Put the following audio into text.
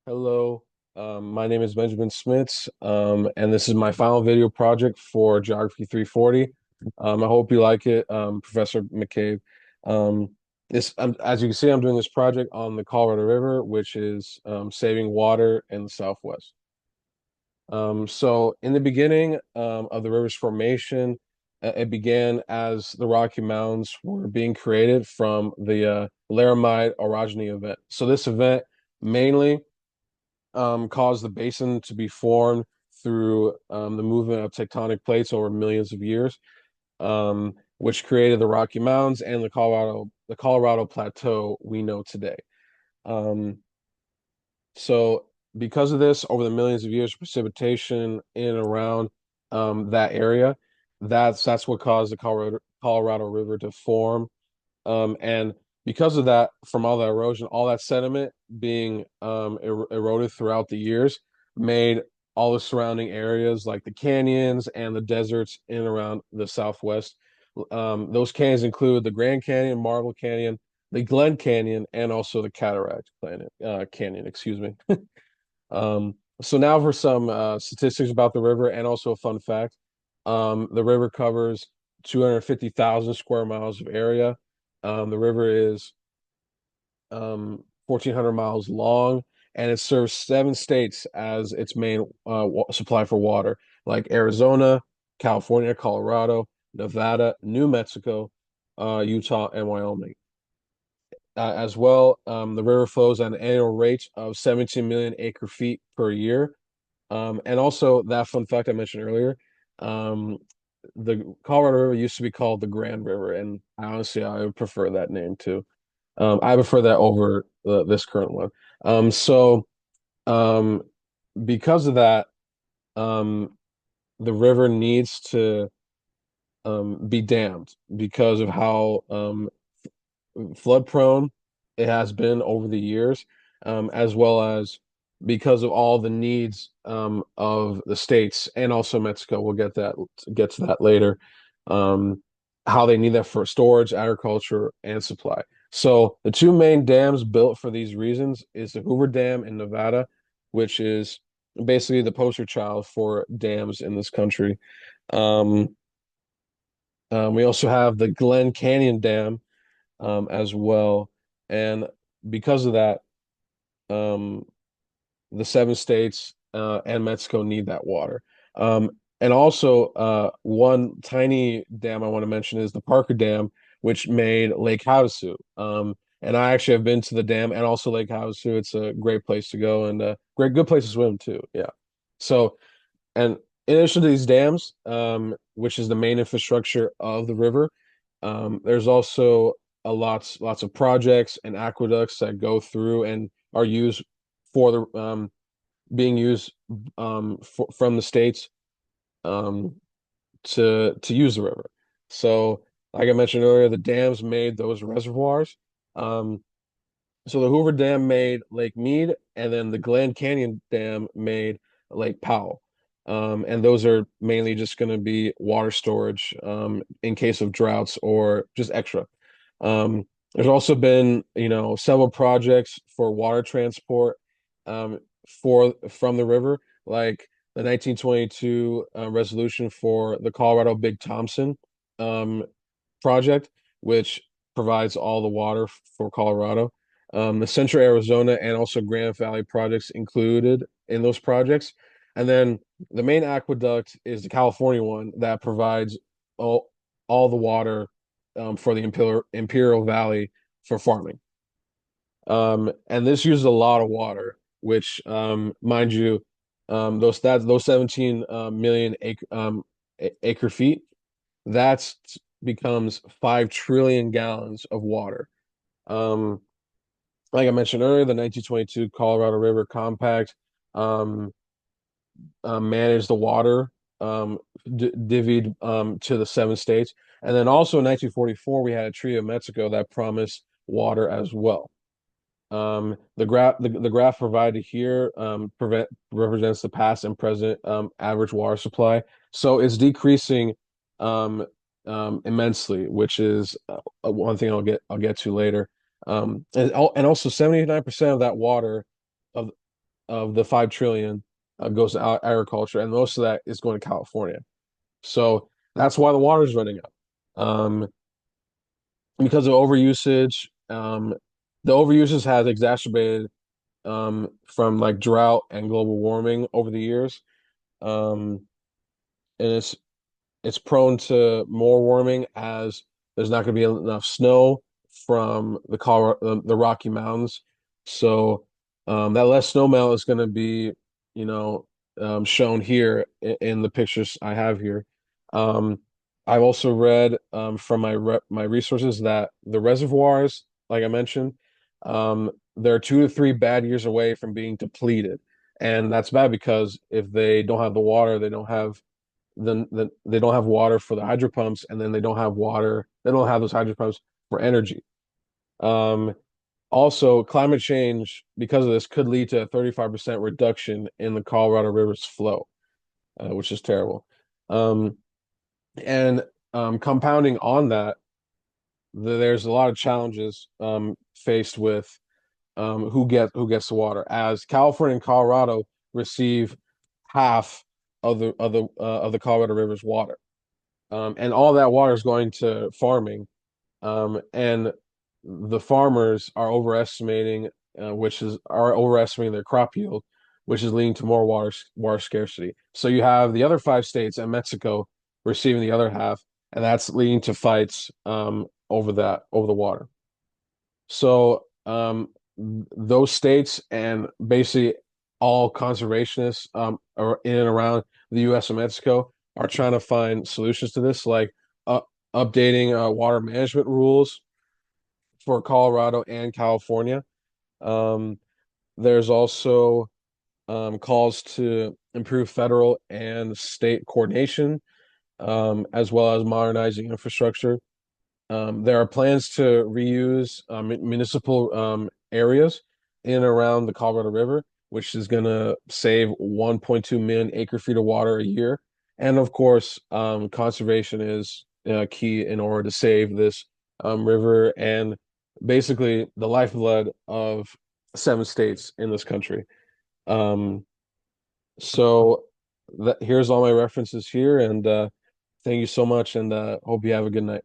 Hello, my name is Benjamin Smits, and this is my final video project for Geography 340. I hope you like it, Professor McCabe. As you can see, I'm doing this project on the Colorado River, which is saving water in the Southwest. So in the beginning of the river's formation, it began as the Rocky Mountains were being created from the Laramide orogeny event. So this event mainly caused the basin to be formed through the movement of tectonic plates over millions of years, which created the Rocky Mountains and the Colorado Plateau we know today. Um, so because of this, over the millions of years, precipitation in and around that area, that's what caused the Colorado River to form. And because of that, from all that erosion, all that sediment being eroded throughout the years, made all the surrounding areas like the canyons and the deserts in and around the Southwest. Those canyons include the Grand Canyon, Marble Canyon, the Glen Canyon, and also the Canyon, excuse me. So now for some statistics about the river and also a fun fact. The river covers 250,000 square miles of area. The river is 1,400 miles long, and it serves 7 states as its main supply for water, like Arizona, California, Colorado, Nevada, New Mexico, Utah, and Wyoming. As well, the river flows at an annual rate of 17 million acre feet per year. And also that fun fact I mentioned earlier, um, the Colorado River used to be called the Grand River, and honestly, I would prefer that name too. I prefer that over this current one. So um, because of that, um, the river needs to be dammed because of how flood prone it has been over the years, as well as because of all the needs of the states and also Mexico. We'll get to that later. Um, how they need that for storage, agriculture, and supply. So the two main dams built for these reasons is the Hoover Dam in Nevada, which is basically the poster child for dams in this country. Um, we also have the Glen Canyon Dam as well. And because of that, um, the 7 states and Mexico need that water. And also, one tiny dam I want to mention is the Parker Dam, which made Lake Havasu. And I actually have been to the dam and also Lake Havasu. It's a great place to go and a good place to swim too. Yeah. So, and in addition to these dams, which is the main infrastructure of the river, there's also lots of projects and aqueducts that go through and are used for the being used from the states um, to use the river. So, like I mentioned earlier, the dams made those reservoirs. Um, so the Hoover Dam made Lake Mead, and then the Glen Canyon Dam made Lake Powell. And those are mainly just going to be water storage in case of droughts or just extra. There's also been, several projects for water transport from the river, like the 1922 resolution for the Colorado Big Thompson um, project, which provides all the water for Colorado. The Central Arizona and also Grand Valley projects included in those projects. And then the main aqueduct is the California one that provides all the water for the Imperial Valley for farming. And this uses a lot of water, which, mind you, those 17 million acre feet, that's becomes 5 trillion gallons of water. Um, like I mentioned earlier, the 1922 Colorado River Compact um, managed the water divvied to the 7 states. And then also in 1944, we had a Treaty of Mexico that promised water as well. The graph provided here represents the past and present average water supply. So it's decreasing um, immensely, which is one thing I'll get to later. And also 79% of that water of of the 5 trillion goes to agriculture, and most of that is going to California. So that's why the water is running out. Because of overusage. The overusage has exacerbated from like drought and global warming over the years. Um, and it's prone to more warming as there's not going to be enough snow from the Rocky Mountains. So that less snow melt is going to be, you know, shown here in the pictures I have here. Um, I've also read from my resources that the reservoirs, like I mentioned, they're 2 to 3 bad years away from being depleted, and that's bad because if they don't have the water, they don't have then they don't have water for the hydro pumps, and then they don't have water. They don't have those hydro pumps for energy. Um, Also, climate change because of this could lead to a 35% reduction in the Colorado River's flow, which is terrible. Um, and Compounding on that, there's a lot of challenges faced with who gets the water, as California and Colorado receive half of the Colorado River's water. And all that water is going to farming, and the farmers are overestimating, which is are overestimating their crop yield, which is leading to more water scarcity. So you have the other 5 states and Mexico receiving the other half, and that's leading to fights over the water. So those states and basically all conservationists in and around the U.S. and Mexico are trying to find solutions to this, like uh, updating water management rules for Colorado and California. Um, there's also calls to improve federal and state coordination, as well as modernizing infrastructure. There are plans to reuse municipal areas in and around the Colorado River, which is going to save 1.2 million acre feet of water a year. And of course, conservation is key in order to save this river and basically the lifeblood of 7 states in this country. Um, here's all my references here, and thank you so much, and hope you have a good night.